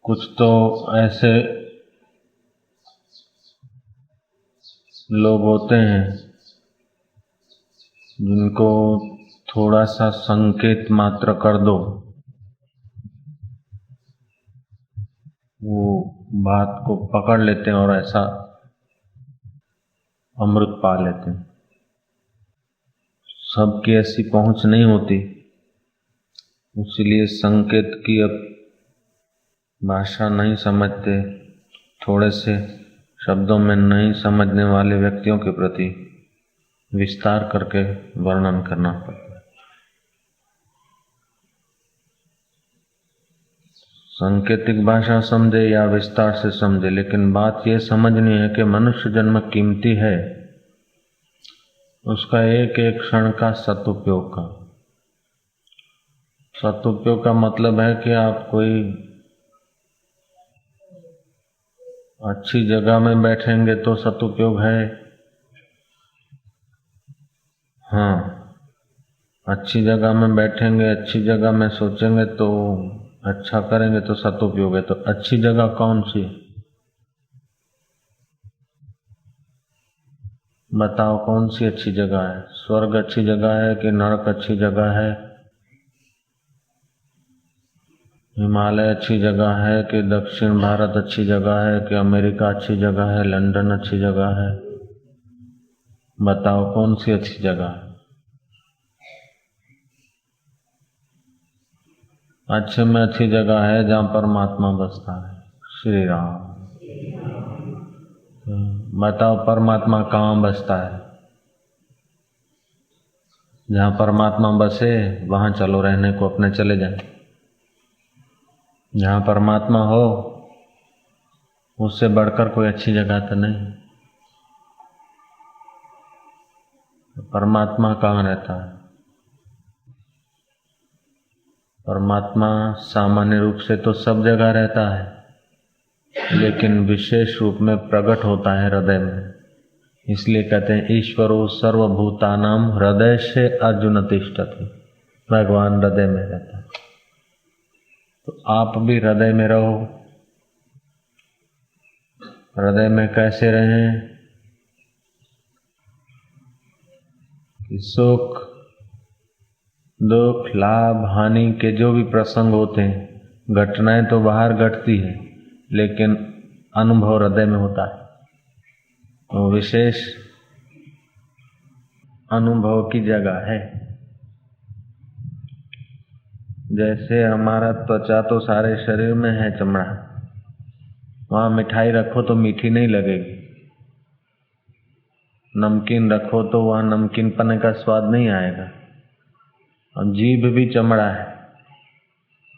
कुछ तो ऐसे लोग होते हैं जिनको थोड़ा सा संकेत मात्र कर दो, वो बात को पकड़ लेते हैं और ऐसा अमृत पा लेते हैं। सबकी ऐसी पहुंच नहीं होती, इसलिए संकेत की अब भाषा नहीं समझते, थोड़े से शब्दों में नहीं समझने वाले व्यक्तियों के प्रति विस्तार करके वर्णन करना पड़ता है। सांकेतिक भाषा समझे या विस्तार से समझे, लेकिन बात यह समझनी है कि मनुष्य जन्म कीमती है, उसका एक एक क्षण का सदुपयोग का। सदुपयोग का मतलब है कि आप कोई अच्छी जगह में बैठेंगे तो सदुपयोग है। हाँ, अच्छी जगह में बैठेंगे, अच्छी जगह में सोचेंगे तो अच्छा करेंगे तो सदुपयोग है। तो अच्छी जगह कौन सी? बताओ कौन सी अच्छी जगह है? स्वर्ग अच्छी जगह है कि नरक अच्छी जगह है? हिमालय अच्छी जगह है कि दक्षिण भारत अच्छी जगह है कि अमेरिका अच्छी जगह है, लंदन अच्छी जगह है? बताओ कौन सी अच्छी जगह है? अच्छे में अच्छी जगह है जहाँ परमात्मा बसता है, श्री राम। बताओ परमात्मा कहाँ बसता है? जहाँ परमात्मा बसे वहाँ चलो रहने को, अपने चले जाए। जहाँ परमात्मा हो उससे बढ़कर कोई अच्छी जगह तो नहीं। परमात्मा कहाँ रहता है? परमात्मा सामान्य रूप से तो सब जगह रहता है, लेकिन विशेष रूप में प्रकट होता है हृदय में। इसलिए कहते हैं ईश्वरो सर्वभूतानां हृदय से अर्जुन तिष्ठति। भगवान हृदय में रहता है, तो आप भी हृदय में रहो। हृदय में कैसे रहें कि सुख दुख लाभ हानि के जो भी प्रसंग होते हैं, घटनाएं तो बाहर घटती है लेकिन अनुभव हृदय में होता है। वो विशेष अनुभव की जगह है। जैसे हमारा त्वचा तो सारे शरीर में है, चमड़ा, वहाँ मिठाई रखो तो मीठी नहीं लगेगी, नमकीन रखो तो वहाँ नमकीन पने का स्वाद नहीं आएगा। और जीभ भी चमड़ा है,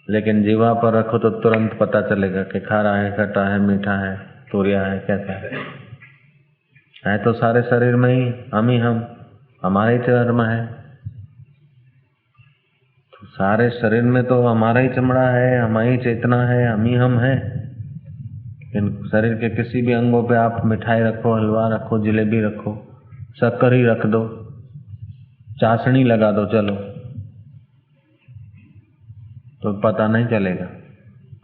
लेकिन जीवा पर रखो तो तुरंत पता चलेगा कि खारा है, खट्टा है, मीठा है, तोरिया है, कैसा है तो सारे शरीर में ही हम हमारे ही चर्म है। तो सारे शरीर में तो हमारा ही चमड़ा है, हमारी चेतना है, हम हैं। लेकिन शरीर के किसी भी अंगों पे आप मिठाई रखो, हलवा रखो, जलेबी रखो, शक्कर ही रख दो, चाशनी लगा दो, चलो, तो पता नहीं चलेगा।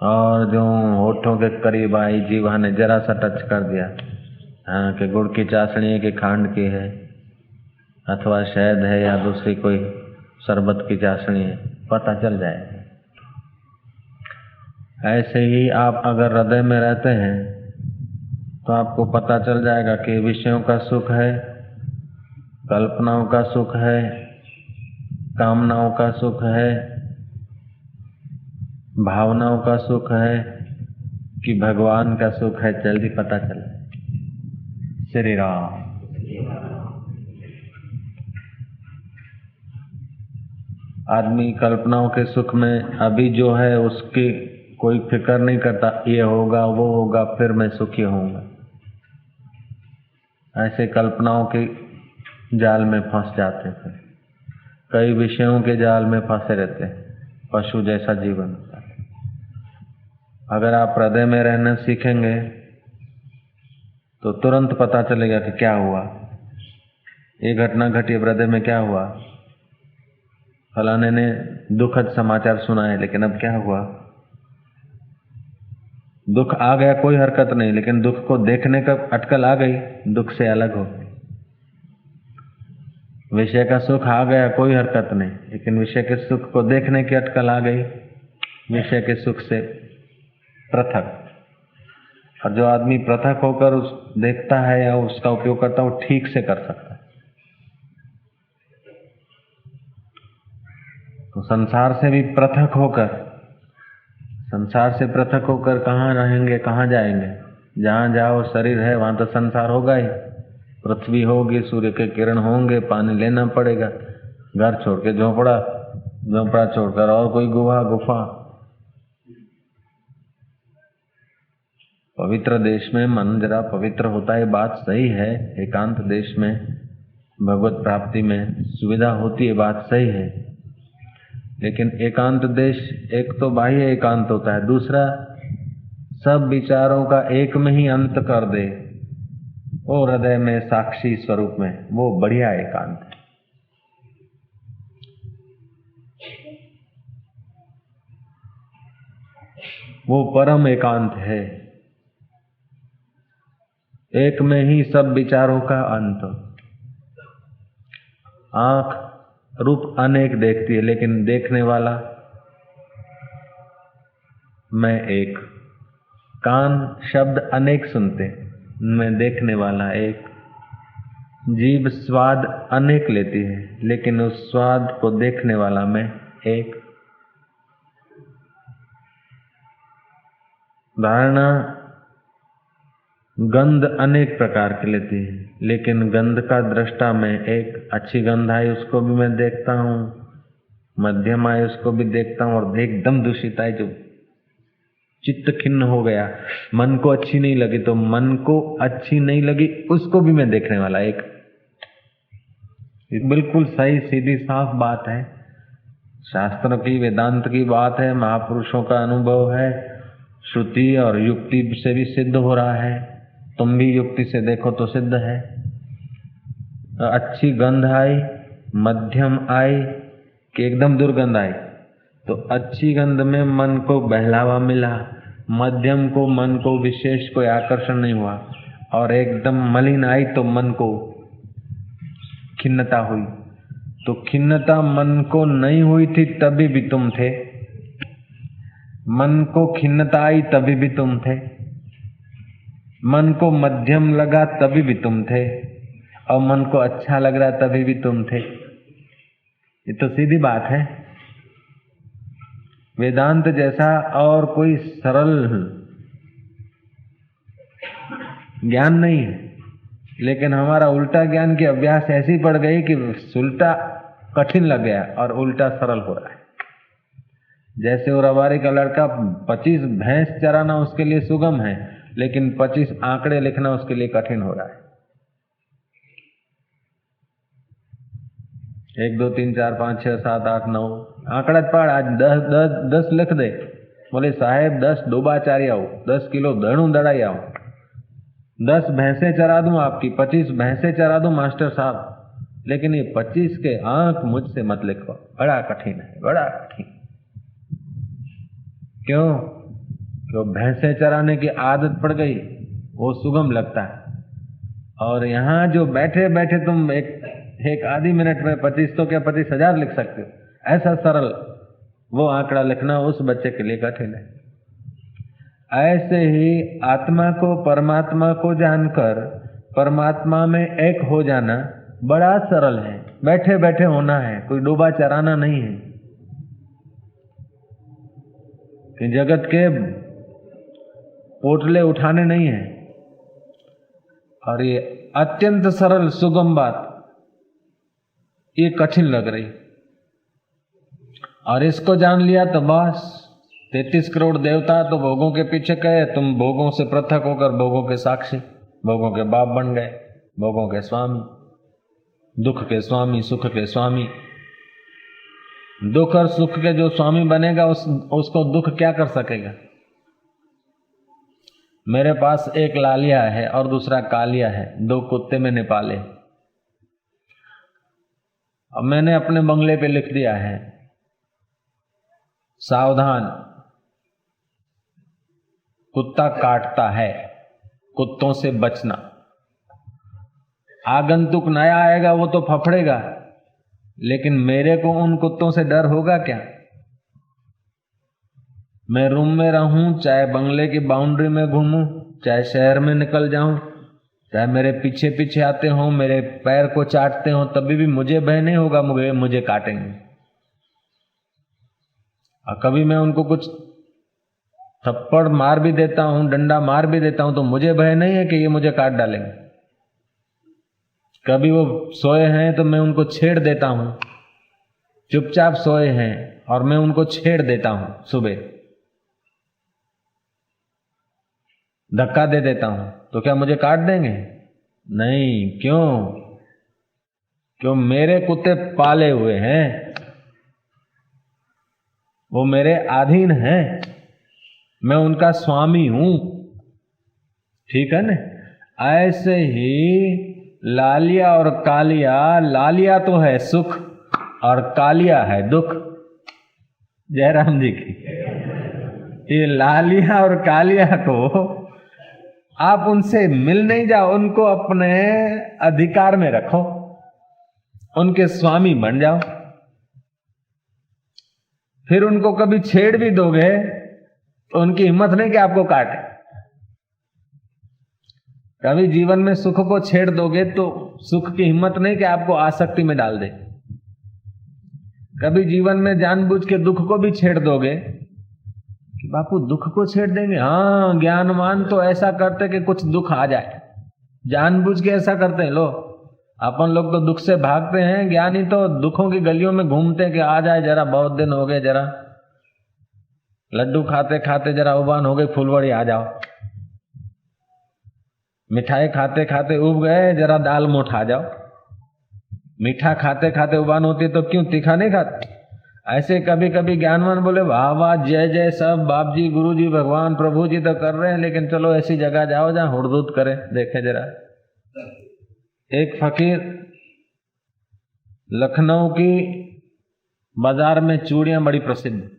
और जो होठों के करीब आई जीवा ने जरा सा टच कर दिया, हाँ, कि गुड़ की चाशनी है कि खांड की है, अथवा शहद है या दूसरी कोई शरबत की चाशनी है, पता चल जाएगा। ऐसे ही आप अगर हृदय में रहते हैं तो आपको पता चल जाएगा कि विषयों का सुख है, कल्पनाओं का सुख है, कामनाओं का सुख है, भावनाओं का सुख है कि भगवान का सुख है, जल्दी पता चले। श्री राम। आदमी कल्पनाओं के सुख में अभी जो है उसकी कोई फिक्र नहीं करता, ये होगा वो होगा फिर मैं सुखी होऊंगा। ऐसे कल्पनाओं के जाल में फंस जाते हैं, कई विषयों के जाल में फंसे रहते हैं, पशु जैसा जीवन होता है। अगर आप हृदय में रहना सीखेंगे तो तुरंत पता चलेगा कि क्या हुआ, ये घटना घटी, हृदय में क्या हुआ, फलाने ने दुखद समाचार सुना है, लेकिन अब क्या हुआ, दुख आ गया कोई हरकत नहीं, लेकिन दुख को देखने का अटकल आ गई, दुख से अलग हो। विषय का सुख आ गया कोई हरकत नहीं, लेकिन विषय के सुख को देखने की अटकल आ गई, विषय के सुख से पृथक। और जो आदमी पृथक होकर उस देखता है या उसका उपयोग करता है वो ठीक से कर सकता है। तो संसार से भी पृथक होकर, संसार से पृथक होकर कहाँ रहेंगे, कहाँ जाएंगे? जहाँ जाओ शरीर है वहां तो संसार होगा ही। पृथ्वी होगी, सूर्य के किरण होंगे, पानी लेना पड़ेगा, घर छोड़ के झोपड़ा, झोपड़ा छोड़कर और कोई गुफा। पवित्र देश में मन जरा पवित्र होता है, बात सही है। एकांत देश में भगवत प्राप्ति में सुविधा होती है, बात सही है। लेकिन एकांत देश एक तो बाह्य एकांत होता है, दूसरा सब विचारों का एक में ही अंत कर दे, वो हृदय में साक्षी स्वरूप में, वो बढ़िया एकांत है। वो परम एकांत है। एक में ही सब विचारों का अंत। आंख रूप अनेक देखती है, लेकिन देखने वाला मैं एक। कान शब्द अनेक सुनते, मैं देखने वाला एक। जीभ स्वाद अनेक लेती है, लेकिन उस स्वाद को देखने वाला मैं एक। धारणा गंध अनेक प्रकार की लेती है, लेकिन गंध का दृष्टा मैं एक। अच्छी गंध आई उसको भी मैं देखता हूँ, मध्यम आई उसको भी देखता हूँ, और एकदम दूषित आई जो चित्त खिन्न हो गया, मन को अच्छी नहीं लगी, तो मन को अच्छी नहीं लगी उसको भी मैं देखने वाला एक। बिल्कुल सही सीधी साफ बात है, शास्त्रों की वेदांत की बात है, महापुरुषों का अनुभव है, श्रुति और युक्ति से भी सिद्ध हो रहा है। तुम भी युक्ति से देखो तो सिद्ध है। अच्छी गंध आई, मध्यम आई कि एकदम दुर्गंध आई, तो अच्छी गंध में मन को बहलावा मिला, मध्यम को मन को विशेष कोई आकर्षण नहीं हुआ, और एकदम मलिन आई तो मन को खिन्नता हुई। तो खिन्नता मन को नहीं हुई थी तभी भी तुम थे, मन को खिन्नता आई तभी भी तुम थे, मन को मध्यम लगा तभी भी तुम थे, और मन को अच्छा लग रहा तभी भी तुम थे। ये तो सीधी बात है। वेदांत जैसा और कोई सरल ज्ञान नहीं है, लेकिन हमारा उल्टा ज्ञान की अभ्यास ऐसी पड़ गई कि उल्टा कठिन लग गया और उल्टा सरल हो रहा है। जैसे वो रबारी का लड़का 25 भैंस चराना उसके लिए सुगम है, लेकिन 25 आंकड़े लिखना उसके लिए कठिन हो रहा है। 1 2 3 4 5 6 7 8 9 आंकड़ा पढ़, आज 10 लिख दे। बोले साहेब 10 डोबाचारी आओ, 10 किलो दड़ू दड़ाई आओ, 10 भैंसे चरा दूं आपकी, 25 भैंसे चरा दूं मास्टर साहब, लेकिन ये 25 के आंक मुझसे मत लिखो, बड़ा कठिन है, बड़ा कठिन। क्यों? तो भैंसे चराने की आदत पड़ गई, वो सुगम लगता है। और यहाँ जो बैठे बैठे तुम एक आधी मिनट में 25 तो क्या 25,000 लिख सकते हो, ऐसा सरल वो आंकड़ा लिखना उस बच्चे के लिए कठिन है। ऐसे ही आत्मा को परमात्मा को जानकर परमात्मा में एक हो जाना बड़ा सरल है, बैठे बैठे होना है, कोई डूबा चराना नहीं है कि जगत के पोटले उठाने नहीं है। और ये अत्यंत सरल सुगम बात ये कठिन लग रही, और इसको जान लिया तो बस 33 करोड़ देवता तो भोगों के पीछे गए, तुम भोगों से पृथक होकर भोगों के साक्षी, भोगों के बाप बन गए, भोगों के स्वामी, दुख के स्वामी, सुख के स्वामी। दुख और सुख के जो स्वामी बनेगा उसको दुख क्या कर सकेगा? मेरे पास एक लालिया है और दूसरा कालिया है, 2 कुत्ते मैंने पाले। अब मैंने अपने बंगले पे लिख दिया है सावधान, कुत्ता काटता है, कुत्तों से बचना। आगंतुक नया आएगा वो तो फफड़ेगा, लेकिन मेरे को उन कुत्तों से डर होगा क्या? मैं रूम में रहूं, चाहे बंगले की बाउंड्री में घूमूं, चाहे शहर में निकल जाऊं, चाहे मेरे पीछे पीछे आते हो, मेरे पैर को चाटते हो, तभी भी मुझे भय नहीं होगा मुझे काटेंगे। और कभी मैं उनको कुछ थप्पड़ मार भी देता हूं, डंडा मार भी देता हूं, तो मुझे भय नहीं है कि ये मुझे काट डालेंगे। कभी वो सोए हैं तो मैं उनको छेड़ देता हूं, चुपचाप सोए हैं और मैं उनको छेड़ देता हूं, सुबह धक्का दे देता हूं, तो क्या मुझे काट देंगे? नहीं। क्यों मेरे कुत्ते पाले हुए हैं, वो मेरे अधीन हैं, मैं उनका स्वामी हूं, ठीक है ना? ऐसे ही लालिया और कालिया, लालिया तो है सुख और कालिया है दुख। जयराम जी की ये लालिया और कालिया को आप उनसे मिल नहीं जाओ, उनको अपने अधिकार में रखो, उनके स्वामी बन जाओ। फिर उनको कभी छेड़ भी दोगे तो उनकी हिम्मत नहीं कि आपको काटे। कभी जीवन में सुख को छेड़ दोगे तो सुख की हिम्मत नहीं कि आपको आसक्ति में डाल दे। कभी जीवन में जानबूझ के दुख को भी छेड़ दोगे कि बापू दुख को छेड़ देंगे। हाँ, ज्ञानवान तो ऐसा करते कि कुछ दुख आ जाए, जानबूझ के ऐसा करते हैं। लो, अपन लोग तो दुख से भागते हैं, ज्ञानी तो दुखों की गलियों में घूमते हैं कि आ जाए जरा, बहुत दिन हो गए, जरा लड्डू खाते खाते जरा उबान हो गई, फुलवड़ी आ जाओ। मिठाई खाते खाते उब गए, जरा दाल मोठ आ जाओ। मीठा खाते खाते उबान होती है तो क्यों तीखा नहीं खाते? ऐसे कभी कभी ज्ञानवान बोले वाह वाह जय जय, सब बाप जी, गुरु जी, भगवान, प्रभु जी तो कर रहे हैं, लेकिन चलो ऐसी जगह जाओ जहां हुड़दूत करे, देखे जरा। एक फकीर लखनऊ की बाजार में चूड़ियां बड़ी प्रसिद्ध,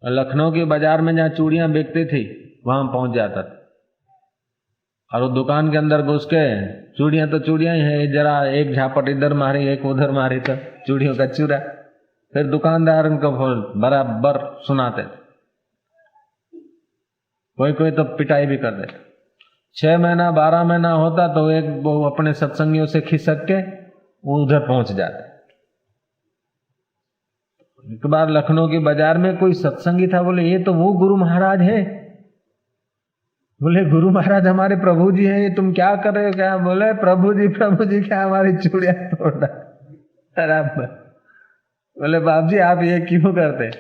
लखनऊ की बाजार में जहां चूड़ियां बिकती थी वहां पहुंच जाता था, और वो दुकान के अंदर घुस के चूड़ियां तो चूड़ियां ही है, जरा एक झापट इधर मारी एक उधर मारी तो चूड़ियों का चूरा। फिर दुकानदार उनको बराबर सुनाते थे, कोई कोई तो पिटाई भी कर देते। 6 महीना 12 महीना होता तो एक वो अपने सत्संगियों से खिसक के उधर पहुंच जाते। एक बार लखनऊ की बाजार में कोई सत्संगी था, बोले ये तो वो गुरु महाराज है। बोले गुरु महाराज हमारे प्रभु जी हैं, ये तुम क्या कर रहे हो? क्या? बोले प्रभु जी क्या हमारी चूड़ियां तोड़ डाली। बोले बाप जी आप ये क्यों करते?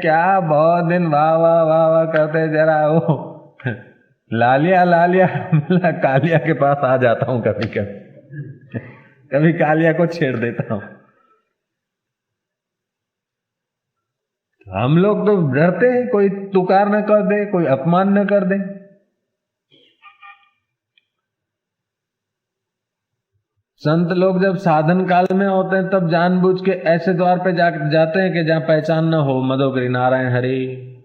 क्या बहुत दिन वाह वाह वाह वाह करते, जरा वो लालिया लालिया कालिया के पास आ जाता हूं, कभी कभी कभी कालिया को छेड़ देता हूं। हम लोग तो डरते हैं कोई तुकार न कर दे, कोई अपमान न कर दे। संत लोग जब साधन काल में होते हैं तब जानबूझ के ऐसे द्वार पे जाते हैं कि जहां पहचान न हो, मधोगिरी नारायण हरि।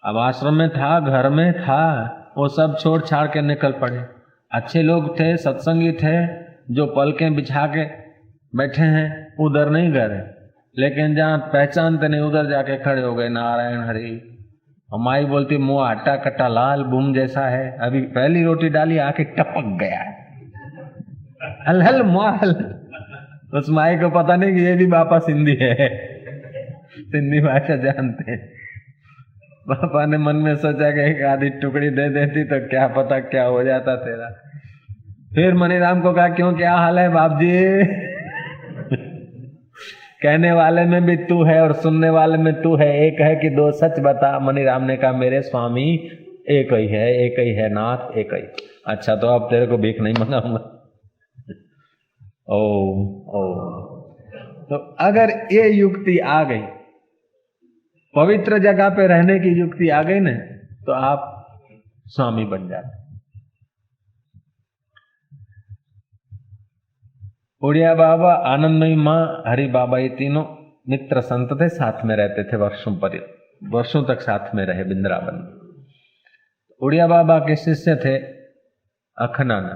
अब आश्रम में था, घर में था, वो सब छोड़ छाड़ के निकल पड़े। अच्छे लोग थे, सत्संगी थे, जो पलकें बिछा के बैठे हैं, उधर नहीं गए, लेकिन जहां पहचानते नहीं उधर जाके खड़े हो गए, नारायण हरि। माई बोलती मुँह आटा कट्टा लाल बुम जैसा है, अभी पहली रोटी डाली आके टपक गया है, हल हल मुआल। उस माई को पता नहीं कि ये भी बापा सिंधी है, सिंधी भाषा जानते हैं। पापा ने मन में सोचा कि एक आधी टुकड़ी दे देती तो क्या पता क्या हो जाता तेरा। फिर मनीराम को कहा क्यों, क्या हाल है बाप जी? कहने वाले में भी तू है और सुनने वाले में तू है, एक है कि दो, सच बता। मनीराम ने कहा मेरे स्वामी एक ही है नाथ, एक ही। अच्छा तो अब तेरे को भीख नहीं मंगाऊंगा। तो अगर ये युक्ति आ गई, पवित्र जगह पे रहने की युक्ति आ गई ना, तो आप स्वामी बन जाते। उड़िया बाबा, आनंदमयी माँ, हरि बाबा, ये तीनों मित्र संत थे, साथ में रहते थे वर्षों तक साथ में रहे वृंदावन। उड़िया बाबा के शिष्य थे अखनाना।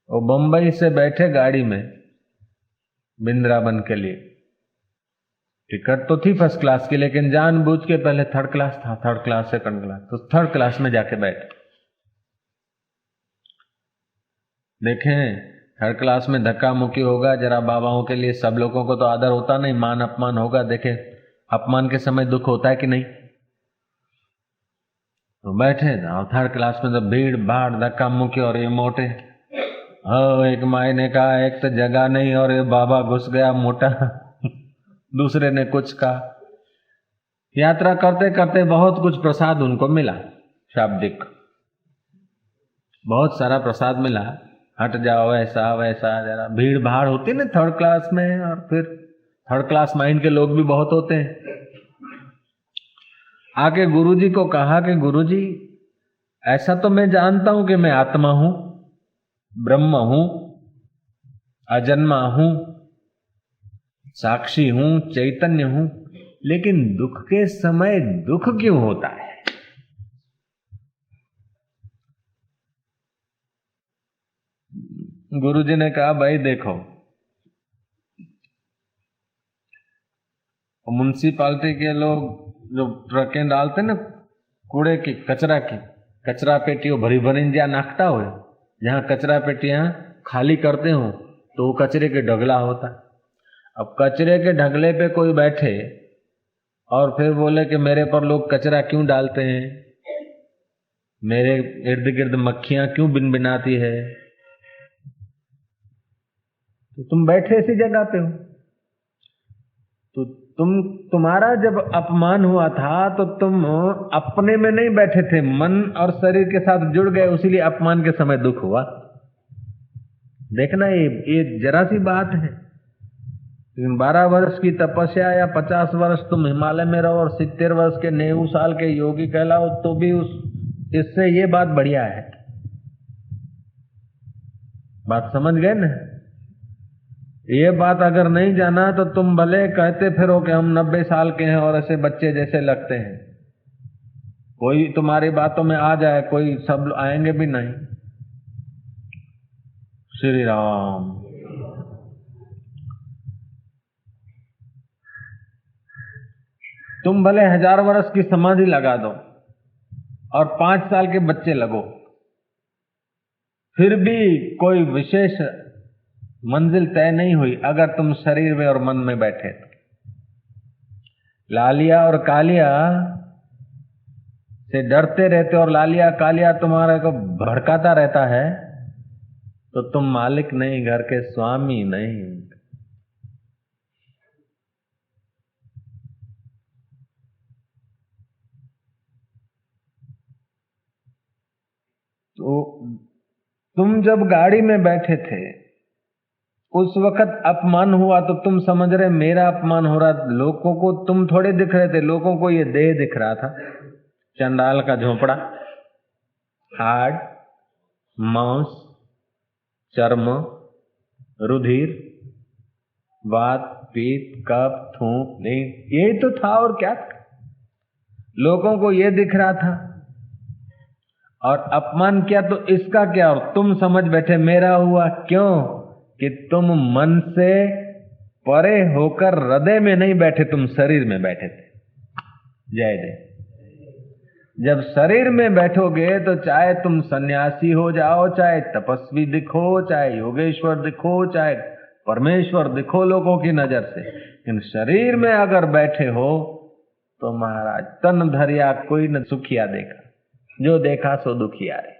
वो बंबई से बैठे गाड़ी में वृंदावन के लिए। टिकट तो थी फर्स्ट क्लास की, लेकिन जानबूझ के पहले थर्ड क्लास था, थर्ड क्लास सेकंड क्लास, तो थर्ड क्लास में जाके बैठे। देखें थर्ड क्लास में धक्का मुक्की होगा, जरा बाबाओं के लिए सब लोगों को तो आदर होता नहीं, मान अपमान होगा। देखें अपमान के समय दुख होता है कि नहीं। तो बैठे और थर्ड क्लास में तो भीड़ भाड़ धक्का मुक्की, और ये मोटे एक माई ने कहा एक तो जगह नहीं और ये बाबा घुस गया मोटा दूसरे ने कुछ कहा। यात्रा करते करते बहुत कुछ प्रसाद उनको मिला, शाब्दिक बहुत सारा प्रसाद मिला। हट जाओ ऐसा वैसा, जरा भीड़ भाड़ होती ना थर्ड क्लास में, और फिर थर्ड क्लास माइंड के लोग भी बहुत होते हैं। आके गुरुजी को कहा कि गुरुजी ऐसा तो मैं जानता हूं कि मैं आत्मा हूं, ब्रह्म हूं, अजन्मा हूं, साक्षी हूं, चैतन्य हूं, लेकिन दुख के समय दुख क्यों होता है। गुरुजी ने कहा भाई देखो, म्युनिसिपालिटी के लोग जो ट्रकें डालते ना कूड़े की, कचरा पेटियों भरी भरी जहाँ नाखता हो, जहाँ कचरा पेटियां खाली करते हो तो वो कचरे के ढगला होता। अब कचरे के ढगले पे कोई बैठे और फिर बोले कि मेरे पर लोग कचरा क्यों डालते हैं, मेरे इर्द गिर्द मक्खियां क्यों बिनबिनाती है, तो तुम बैठे इसी जगह पे हो। तो तुम्हारा जब अपमान हुआ था तो तुम अपने में नहीं बैठे थे, मन और शरीर के साथ जुड़ गए, उसीलिए अपमान के समय दुख हुआ। देखना ये जरा सी बात है, लेकिन 12 वर्ष की तपस्या या 50 वर्ष तुम हिमालय में रहो और 70 वर्ष के 90 साल के योगी कहलाओ तो भी इससे ये बात बढ़िया है। बात समझ गए ना। ये बात अगर नहीं जाना तो तुम भले कहते फिरो कि हम 90 साल के हैं और ऐसे बच्चे जैसे लगते हैं, कोई तुम्हारी बातों में आ जाए, कोई सब आएंगे भी नहीं। श्री राम। तुम भले 1000 वर्ष की समाधि लगा दो और 5 साल के बच्चे लगो, फिर भी कोई विशेष मंजिल तय नहीं हुई अगर तुम शरीर में और मन में बैठे तो। लालिया और कालिया से डरते रहते और लालिया कालिया तुम्हारे को भड़काता रहता है तो तुम मालिक नहीं, घर के स्वामी नहीं। तो तुम जब गाड़ी में बैठे थे उस वक्त अपमान हुआ तो तुम समझ रहे मेरा अपमान हो रहा, लोगों को तुम थोड़े दिख रहे थे, लोगों को ये देह दिख रहा था, चंडाल का झोपड़ा, हाड़, मांस, चर्म, रुधिर, वात, पित्त, कफ, थूक, नींद, यही तो था और क्या था। लोगों को ये दिख रहा था और अपमान किया तो इसका क्या, और तुम समझ बैठे मेरा हुआ। क्यों कि तुम मन से परे होकर हृदय में नहीं बैठे, तुम शरीर में बैठे थे। जय जय। जब शरीर में बैठोगे तो चाहे तुम सन्यासी हो जाओ, चाहे तपस्वी दिखो, चाहे योगेश्वर दिखो, चाहे परमेश्वर दिखो लोगों की नजर से, लेकिन शरीर में अगर बैठे हो तो महाराज तन धरिया कोई न सुखिया देखा, जो देखा सो दुखिया रे।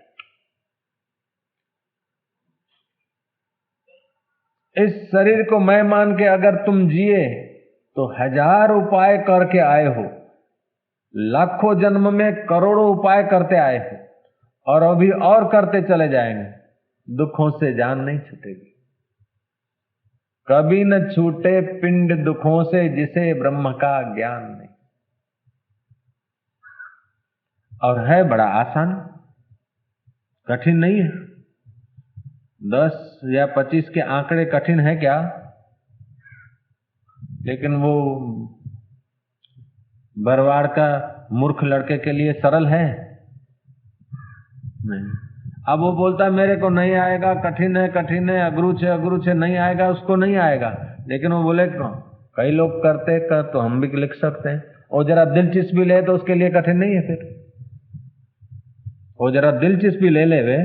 इस शरीर को मैं मान के अगर तुम जिए तो 1000 उपाय करके आए हो, लाखों जन्म में करोड़ों उपाय करते आए हो, और अभी और करते चले जाएंगे, दुखों से जान नहीं छूटेगी। कभी न छूटे पिंड दुखों से जिसे ब्रह्म का ज्ञान नहीं। और है बड़ा आसान, कठिन नहीं है। 10 या 25 के आंकड़े कठिन है क्या, लेकिन वो बरवाड़ का मूर्ख लड़के के लिए सरल है। नहीं। अब वो बोलता है मेरे को नहीं आएगा, कठिन है अगरू छे नहीं आएगा, उसको नहीं आएगा, लेकिन वो बोले कई लोग करते कर तो हम भी लिख सकते हैं। और जरा दिलचस्पी ले तो उसके लिए कठिन नहीं है। फिर वो जरा दिलचस्पी ले ले वे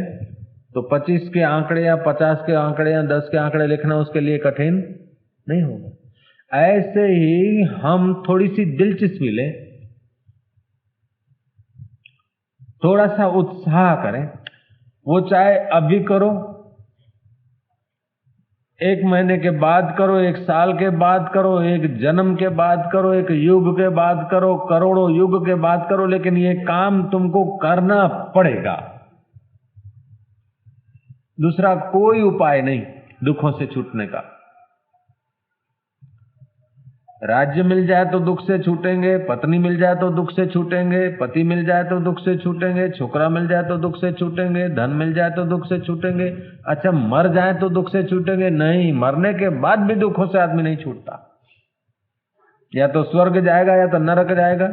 तो 25 के आंकड़े या 50 के आंकड़े या 10 के आंकड़े लिखना उसके लिए कठिन नहीं होगा। ऐसे ही हम थोड़ी सी दिलचस्पी ले, थोड़ा सा उत्साह करें, वो चाहे अभी करो, 1 महीने के बाद करो, 1 साल के बाद करो, 1 जन्म के बाद करो, 1 युग के बाद करो, करोड़ों युग के बाद करो, लेकिन ये काम तुमको करना पड़ेगा। दूसरा कोई उपाय नहीं दुखों से छूटने का। राज्य मिल जाए तो दुख से छूटेंगे, पत्नी मिल जाए तो दुख से छूटेंगे, पति मिल जाए तो दुख से छूटेंगे, छोकरा मिल जाए तो दुख से छूटेंगे, धन मिल जाए तो दुख से छूटेंगे। अच्छा, मर जाए तो दुख से छूटेंगे? नहीं, मरने के बाद भी दुखों से आदमी नहीं छूटता। या तो स्वर्ग जाएगा या तो नरक जाएगा।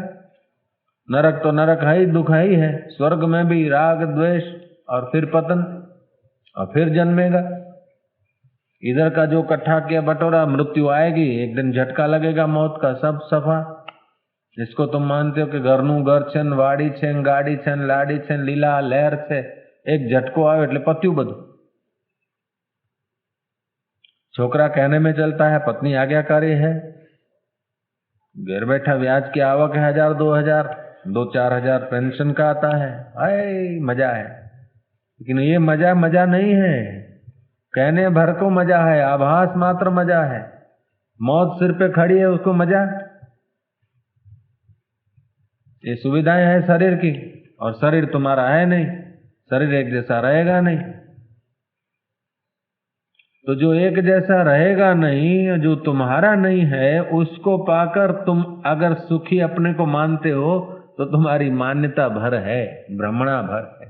नरक तो नरक है ही, दुख है ही है। स्वर्ग में भी राग द्वेष और फिर पतन और फिर जन्मेगा। इधर का जो इकट्ठा किया बटोरा, मृत्यु आएगी, एक दिन झटका लगेगा मौत का, सब सफा। जिसको तुम मानते हो कि घरनु घर छे, वाड़ी छे, गाड़ी छे, लाड़ी छे, लीला लहर छे, एक झटको आवे એટલે પત્યું બધું। छोकरा कहने में चलता है, पत्नी आज्ञाकारी है, घर बैठा ब्याज की आवक है 1000 2000 2-4 हजार पेंशन का आता है, आए मजा है। लेकिन ये मजा नहीं है, कहने भर को मजा है, आभास मात्र मजा है। मौत सिर पे खड़ी है, उसको मजा। ये सुविधाएं हैं शरीर की, और शरीर तुम्हारा है नहीं, शरीर एक जैसा रहेगा नहीं। तो जो एक जैसा रहेगा नहीं, जो तुम्हारा नहीं है, उसको पाकर तुम अगर सुखी अपने को मानते हो तो तुम्हारी मान्यता भर है, भ्रमणा भर है।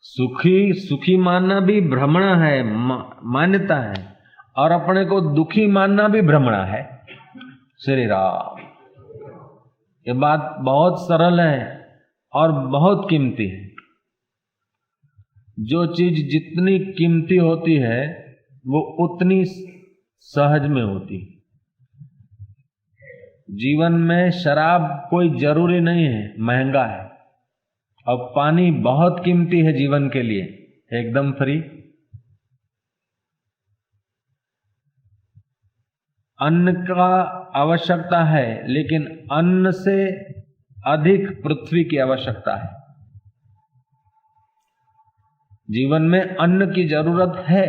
सुखी मानना भी भ्रमणा है, मान्यता है, और अपने को दुखी मानना भी भ्रमणा है। श्री राम, ये बात बहुत सरल है और बहुत कीमती है। जो चीज जितनी कीमती होती है वो उतनी सहज में होती है। जीवन में शराब कोई जरूरी नहीं है, महंगा है। अब पानी बहुत कीमती है जीवन के लिए, एकदम फ्री। अन्न का आवश्यकता है, लेकिन अन्न से अधिक पृथ्वी की आवश्यकता है। जीवन में अन्न की जरूरत है,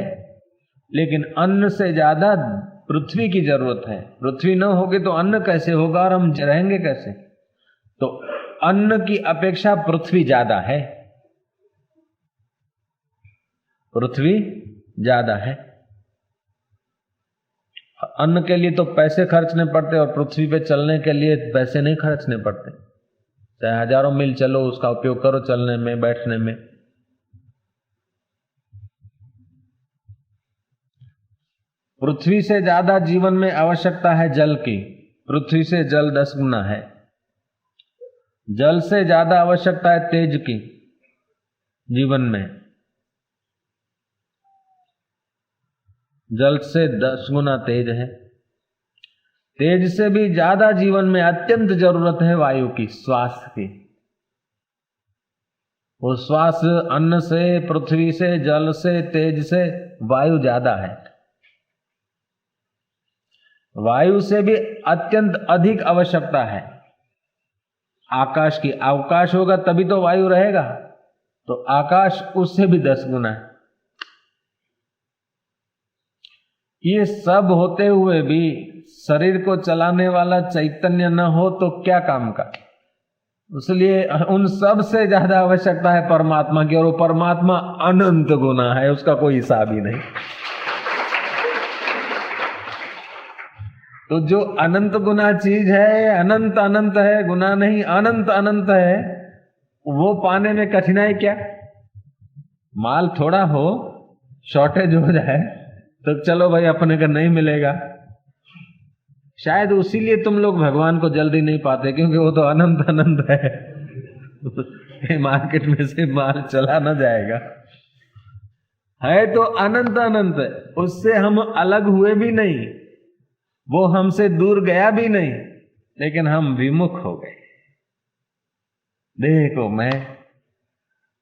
लेकिन अन्न से ज्यादा पृथ्वी की जरूरत है। पृथ्वी न होगी तो अन्न कैसे होगा और हम रहेंगे कैसे? तो अन्न की अपेक्षा पृथ्वी ज्यादा है, पृथ्वी ज्यादा है। अन्न के लिए तो पैसे खर्चने पड़ते और पृथ्वी पे चलने के लिए पैसे नहीं खर्चने पड़ते। चाहे हजारों मील चलो, उसका उपयोग करो चलने में, बैठने में। पृथ्वी से ज्यादा जीवन में आवश्यकता है जल की। पृथ्वी से जल 10 गुना है। जल से ज्यादा आवश्यकता है तेज की जीवन में। जल से 10 गुना तेज है। तेज से भी ज्यादा जीवन में अत्यंत जरूरत है वायु की, श्वास की। वो श्वास अन्न से, पृथ्वी से, जल से, तेज से वायु ज्यादा है। वायु से भी अत्यंत अधिक आवश्यकता है आकाश की। अवकाश होगा तभी तो वायु रहेगा, तो आकाश उससे भी 10 गुना है। ये सब होते हुए भी शरीर को चलाने वाला चैतन्य न हो तो क्या काम का। इसलिए उन सब से ज्यादा आवश्यकता है परमात्मा की, और वो परमात्मा अनंत गुना है, उसका कोई हिसाब ही नहीं। तो जो अनंत गुना चीज है, अनंत अनंत है, गुना नहीं, अनंत अनंत है, वो पाने में कठिनाई क्या? माल थोड़ा हो, शॉर्टेज हो जाए तो चलो भाई अपने को नहीं मिलेगा, शायद उसीलिए तुम लोग भगवान को जल्दी नहीं पाते, क्योंकि वो तो अनंत अनंत है। मार्केट में से माल चला ना जाएगा, है तो अनंत अनंत है, उससे हम अलग हुए भी नहीं, वो हमसे दूर गया भी नहीं, लेकिन हम विमुख हो गए। देखो, मैं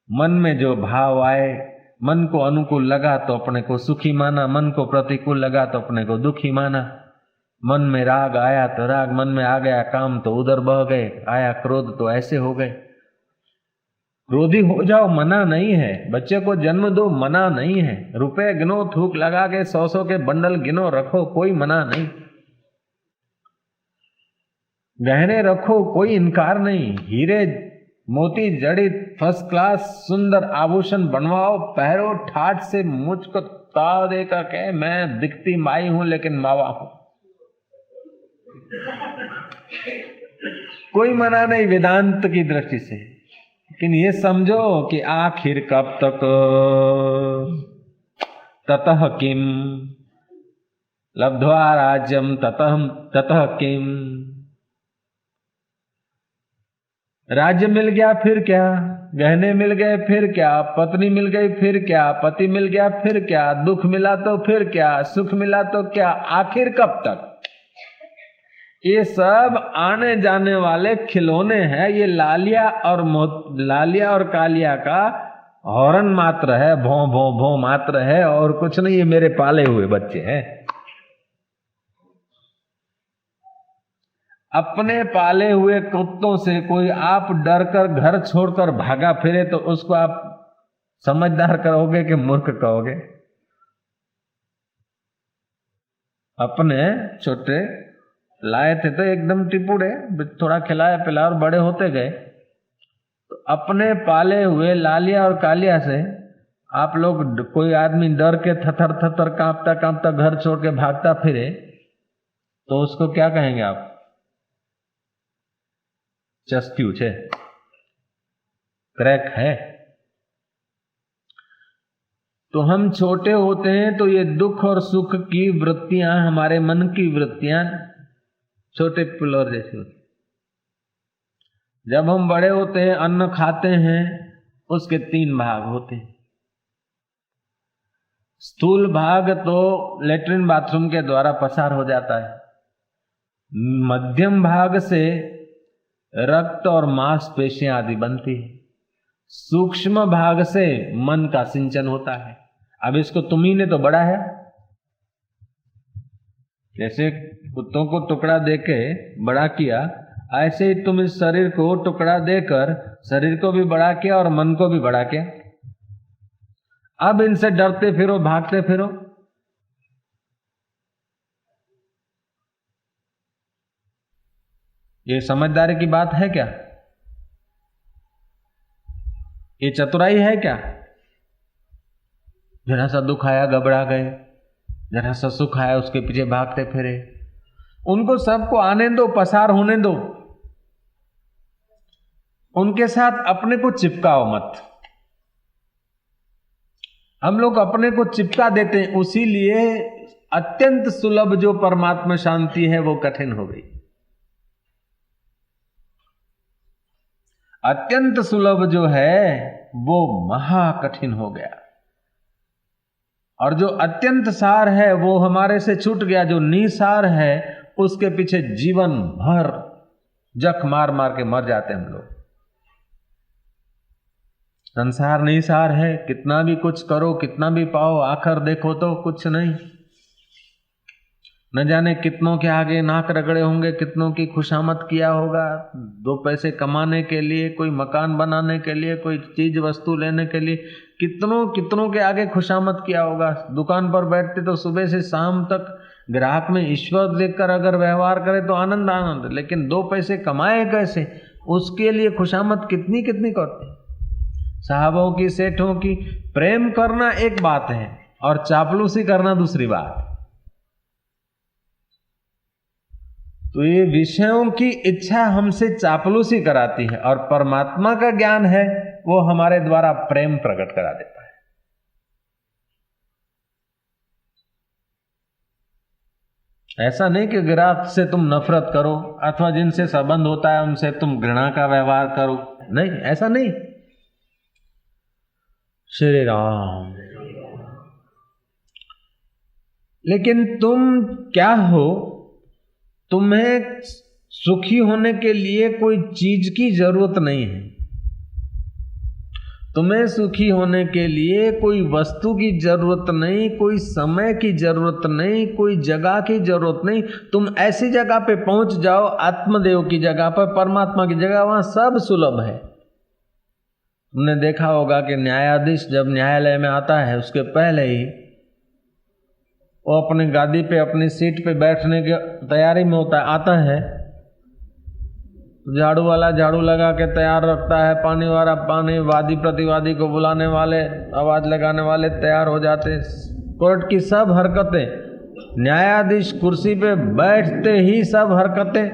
मन में जो भाव आए, मन को अनुकूल लगा तो अपने को सुखी माना, मन को प्रतिकूल लगा तो अपने को दुखी माना। मन में राग आया तो राग, मन में आ गया काम तो उधर बह गए, आया क्रोध तो ऐसे हो गए। क्रोधी हो जाओ, मना नहीं है। बच्चे को जन्म दो, मना नहीं है। रुपए गिनो, थूक लगा के 100 के बंडल गिनो, रखो, कोई मना नहीं। गहने रखो, कोई इनकार नहीं। हीरे मोती जड़ित फर्स्ट क्लास सुंदर आभूषण बनवाओ, पहरो, ठाठ से मुझको ताव देकर कहे मैं दिखती माई हूं लेकिन मावा हूं, कोई मना नहीं वेदांत की दृष्टि से। लेकिन ये समझो कि आखिर कब तक, ततः किम लब्ध्वा राज्यम ततः किम, राज्य मिल गया फिर क्या, गहने मिल गए फिर क्या, पत्नी मिल गई फिर क्या, पति मिल गया फिर क्या, दुख मिला तो फिर क्या, सुख मिला तो क्या, आखिर कब तक। ये सब आने जाने वाले खिलौने हैं। ये लालिया और कालिया का हॉर्न मात्र है, भों भों भों मात्र है, और कुछ नहीं। ये मेरे पाले हुए बच्चे हैं। अपने पाले हुए कुत्तों से कोई आप डर कर घर छोड़कर भागा फिरे तो उसको आप समझदार कहोगे कि मूर्ख कहोगे। अपने छोटे लाए थे तो एकदम टिपुड़े, थोड़ा खिलाया पिलाया और बड़े होते गए। तो अपने पाले हुए लालिया और कालिया से आप लोग, कोई आदमी डर के थथर थथर कांपता कांपता घर छोड़ के भागता फिरे तो उसको क्या कहेंगे आप? चस्क्यू छे, क्रैक है। तो हम छोटे होते हैं तो ये दुख और सुख की वृत्तियां, हमारे मन की वृत्तियां छोटे पिल्लोर जैसी होती। जब हम बड़े होते हैं, अन्न खाते हैं, उसके 3 भाग होते हैं। स्थूल भाग तो लेटरिन बाथरूम के द्वारा पसार हो जाता है। मध्यम भाग से रक्त और मांसपेशियां आदि बनती है। सूक्ष्म भाग से मन का सिंचन होता है। अब इसको तुम्ही ने तो बड़ा है, जैसे कुत्तों को टुकड़ा देके बड़ा किया, ऐसे ही तुम इस शरीर को टुकड़ा देकर शरीर को भी बड़ा किया और मन को भी बड़ा किया। अब इनसे डरते फिरो, भागते फिरो। ये समझदारी की बात है क्या? ये चतुराई है क्या? जरा सा दुख आया घबरा गए, जरा सा सुख आया उसके पीछे भागते फिरे। उनको सबको आने दो, पसार होने दो। उनके साथ अपने को चिपकाओ मत। हम लोग अपने को चिपका देते हैं, उसीलिए अत्यंत सुलभ जो परमात्मा शांति है वो कठिन हो गई। अत्यंत सुलभ जो है वो महा कठिन हो गया, और जो अत्यंत सार है वो हमारे से छूट गया। जो निसार है उसके पीछे जीवन भर जख मार मार के मर जाते हम लोग। संसार निसार है, कितना भी कुछ करो, कितना भी पाओ, आखिर देखो तो कुछ नहीं। न जाने कितनों के आगे नाक रगड़े होंगे, कितनों की खुशामद किया होगा 2 पैसे कमाने के लिए, कोई मकान बनाने के लिए, कोई चीज वस्तु लेने के लिए, कितनों के आगे खुशामद किया होगा। दुकान पर बैठते तो सुबह से शाम तक ग्राहक में ईश्वर देखकर अगर व्यवहार करे तो आनंद आनंद, लेकिन 2 पैसे कमाए कैसे, उसके लिए खुशामद कितनी कितनी करते। साहबों की, सेठों की प्रेम करना एक बात है और चापलूसी करना दूसरी बात। तो ये विषयों की इच्छा हमसे चापलूसी कराती है, और परमात्मा का ज्ञान है वो हमारे द्वारा प्रेम प्रकट करा देता है। ऐसा नहीं कि ग्राहक से तुम नफरत करो अथवा जिनसे संबंध होता है उनसे तुम घृणा का व्यवहार करो, नहीं, ऐसा नहीं। श्री राम। लेकिन तुम क्या हो, तुम्हें सुखी होने के लिए कोई चीज की जरूरत नहीं है, तुम्हें सुखी होने के लिए कोई वस्तु की जरूरत नहीं, कोई समय की जरूरत नहीं, कोई जगह की जरूरत नहीं। तुम ऐसी जगह पे पहुंच जाओ, आत्मदेव की जगह पर, परमात्मा की जगह, वहां सब सुलभ है। तुमने देखा होगा कि न्यायाधीश जब न्यायालय में आता है उसके पहले ही वो अपनी गादी पे, अपनी सीट पे बैठने की तैयारी में होता है, आता है, झाड़ू वाला झाड़ू लगा के तैयार रखता है, पानी वाला पानी, वादी प्रतिवादी को बुलाने वाले, आवाज लगाने वाले तैयार हो जाते हैं। कोर्ट की सब हरकतें, न्यायाधीश कुर्सी पे बैठते ही सब हरकतें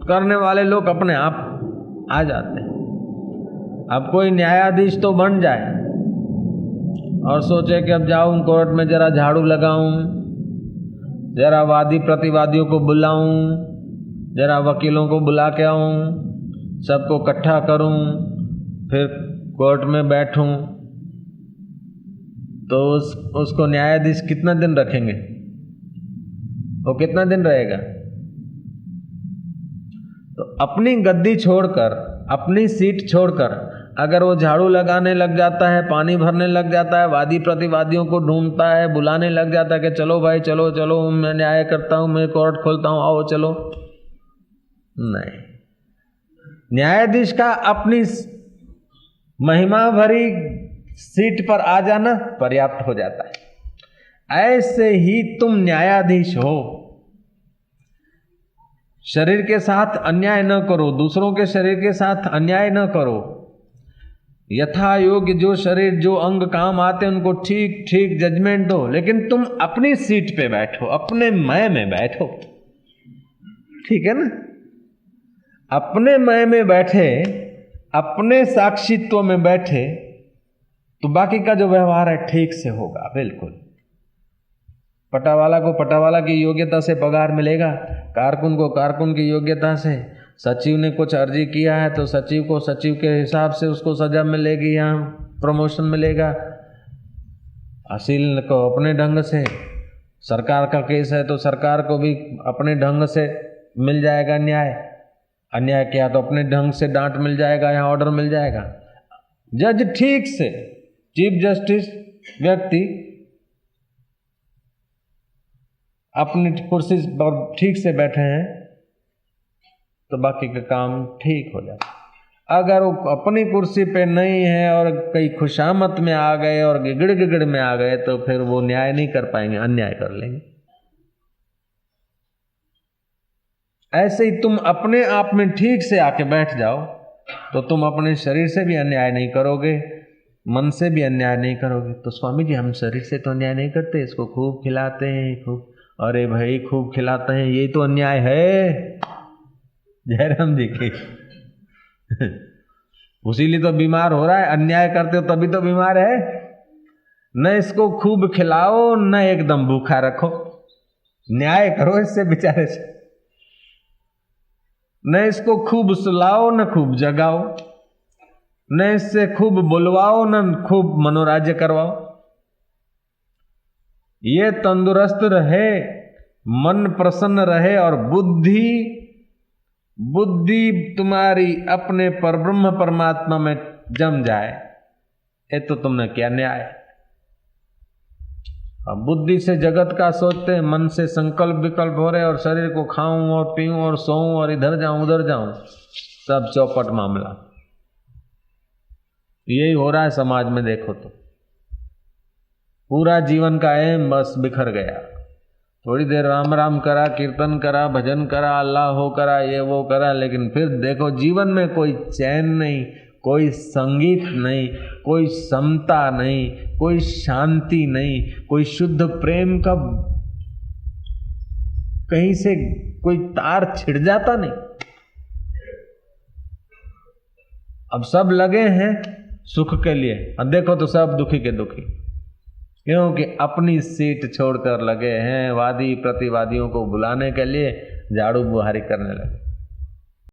करने वाले लोग अपने आप आ जाते हैं। अब कोई न्यायाधीश तो बन जाए और सोचे कि अब जाऊं कोर्ट में, जरा झाड़ू लगाऊं, जरा वादी प्रतिवादियों को बुलाऊं, जरा वकीलों को बुला के आऊं, सबको इकट्ठा करूं, फिर कोर्ट में बैठूं, तो उसको न्यायाधीश कितना दिन रखेंगे? वो कितना दिन रहेगा? तो अपनी गद्दी छोड़कर, अपनी सीट छोड़कर अगर वो झाड़ू लगाने लग जाता है, पानी भरने लग जाता है, वादी प्रतिवादियों को ढूंढता है, बुलाने लग जाता है कि चलो भाई चलो चलो, मैं न्याय करता हूं, मैं कोर्ट खोलता हूं, आओ चलो, नहीं। न्यायाधीश का अपनी महिमा भरी सीट पर आ जाना पर्याप्त हो जाता है। ऐसे ही तुम न्यायाधीश हो। शरीर के साथ अन्याय न करो, दूसरों के शरीर के साथ अन्याय न करो। यथा योग्य जो शरीर, जो अंग काम आते उनको ठीक ठीक जजमेंट दो, लेकिन तुम अपनी सीट पे बैठो, अपने मय में बैठो, ठीक है ना? अपने मय में बैठे, अपने साक्षित्व में बैठे, तो बाकी का जो व्यवहार है ठीक से होगा। बिल्कुल पटावाला को पटावाला की योग्यता से पगार मिलेगा, कारकुन को कारकुन की योग्यता से। सचिव ने कुछ अर्जी किया है तो सचिव को सचिव के हिसाब से उसको सजा मिलेगी, यहाँ प्रमोशन मिलेगा। असील को अपने ढंग से, सरकार का केस है तो सरकार को भी अपने ढंग से मिल जाएगा न्याय। अन्याय किया तो अपने ढंग से डांट मिल जाएगा या ऑर्डर मिल जाएगा। जज ठीक से, चीफ जस्टिस व्यक्ति अपनी कुर्सी पर ठीक से बैठे हैं तो बाकी का काम ठीक हो जाता। अगर वो अपनी कुर्सी पे नहीं है और कहीं खुशामत में आ गए और गिगड़ गिगड़ में आ गए तो फिर वो न्याय नहीं कर पाएंगे, अन्याय कर लेंगे। ऐसे ही तुम अपने आप में ठीक से आके बैठ जाओ तो तुम अपने शरीर से भी अन्याय नहीं करोगे, मन से भी अन्याय नहीं करोगे। तो स्वामी जी हम शरीर से तो अन्याय नहीं करते, इसको खूब खिलाते हैं, खूब, अरे भाई खूब खिलाते हैं, यही तो अन्याय है जयराम जी की। उसीलिए तो बीमार हो रहा है, अन्याय करते हो तभी तो बीमार है। न इसको खूब खिलाओ न एकदम भूखा रखो, न्याय करो इससे बेचारे से। न इसको खूब सुलाओ न खूब जगाओ, न इससे खूब बुलवाओ न खूब मनोराज्य करवाओ। ये तंदुरुस्त रहे, मन प्रसन्न रहे और बुद्धि तुम्हारी अपने परब्रह्म परमात्मा में जम जाए, ये तो तुमने क्या न्याय। अब बुद्धि से जगत का सोचते हैं, मन से संकल्प विकल्प हो रहे और शरीर को खाऊं और पीऊं और सोऊं और इधर जाऊं उधर जाऊं, सब चौपट मामला। यही हो रहा है समाज में। देखो तो पूरा जीवन का एम बस बिखर गया। थोड़ी देर राम राम करा, कीर्तन करा, भजन करा, अल्लाह हो करा, ये वो करा, लेकिन फिर देखो जीवन में कोई चैन नहीं, कोई संगीत नहीं, कोई समता नहीं, कोई शांति नहीं, कोई शुद्ध प्रेम का कहीं से कोई तार छिड़ जाता नहीं। अब सब लगे हैं सुख के लिए, अब देखो तो सब दुखी के दुखी। क्योंकि अपनी सीट छोड़कर लगे हैं वादी प्रतिवादियों को बुलाने के लिए, झाड़ू बुहारी करने लगे।